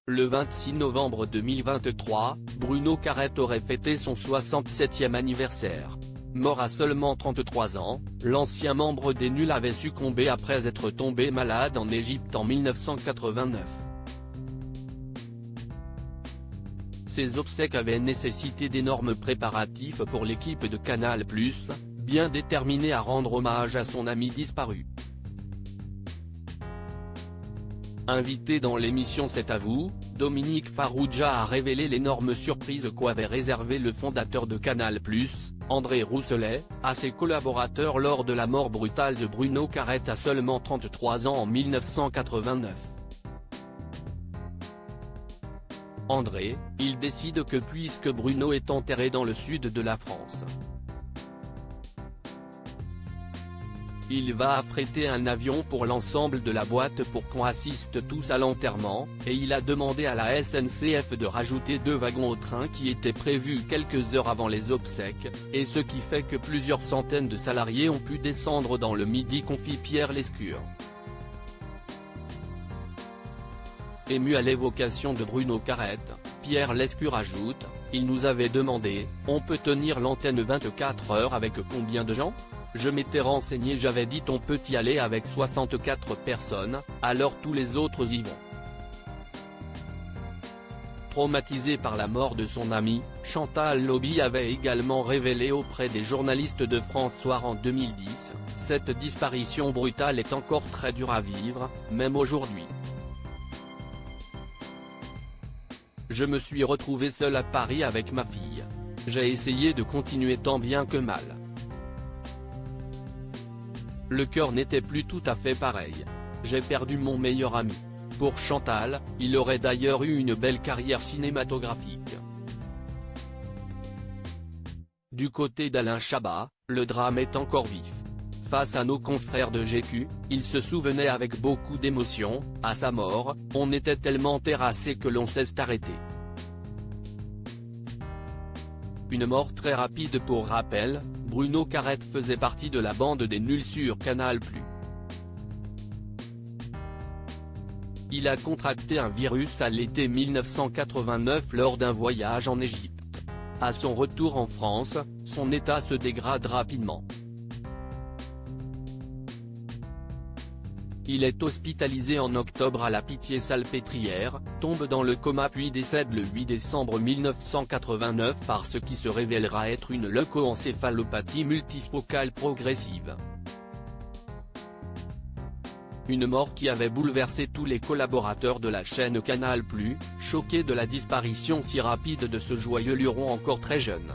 Le 26 novembre 2023, Bruno Carrette aurait fêté son 67e anniversaire. Mort à seulement 33 ans, l'ancien membre des Nuls avait succombé après être tombé malade en Égypte en 1989. Ses obsèques avaient nécessité d'énormes préparatifs pour l'équipe de Canal+, bien déterminée à rendre hommage à son ami disparu. Invité dans l'émission C'est à vous, Dominique Farrugia a révélé l'énorme surprise qu'avait réservé le fondateur de Canal+, André Rousselet, à ses collaborateurs lors de la mort brutale de Bruno Carrette à seulement 33 ans en 1989. André, il décide que puisque Bruno est enterré dans le sud de la France, il va affréter un avion pour l'ensemble de la boîte pour qu'on assiste tous à l'enterrement, et il a demandé à la SNCF de rajouter 2 wagons au train qui étaient prévus quelques heures avant les obsèques, et ce qui fait que plusieurs centaines de salariés ont pu descendre dans le Midi, confie Pierre Lescure. Ému à l'évocation de Bruno Carrette, Pierre Lescure ajoute, « Il nous avait demandé, on peut tenir l'antenne 24 heures avec combien de gens ? Je m'étais renseigné, j'avais dit on peut y aller avec 64 personnes, alors tous les autres y vont. » Traumatisée par la mort de son amie, Chantal Lobby avait également révélé auprès des journalistes de France Soir en 2010, « Cette disparition brutale est encore très dure à vivre, même aujourd'hui. Je me suis retrouvée seule à Paris avec ma fille. J'ai essayé de continuer tant bien que mal. Le cœur n'était plus tout à fait pareil. J'ai perdu mon meilleur ami. » Pour Chantal, il aurait d'ailleurs eu une belle carrière cinématographique. Du côté d'Alain Chabat, le drame est encore vif. Face à nos confrères de GQ, il se souvenait avec beaucoup d'émotion, à sa mort, on était tellement terrassé que l'on s'est arrêté. Une mort très rapide. Pour rappel, Bruno Carrette faisait partie de la bande des Nuls sur Canal+. Il a contracté un virus à l'été 1989 lors d'un voyage en Égypte. À son retour en France, son état se dégrade rapidement. Il est hospitalisé en octobre à la Pitié-Salpêtrière, tombe dans le coma puis décède le 8 décembre 1989 par ce qui se révélera être une leucoencéphalopathie multifocale progressive. Une mort qui avait bouleversé tous les collaborateurs de la chaîne Canal+, choqués de la disparition si rapide de ce joyeux luron encore très jeune.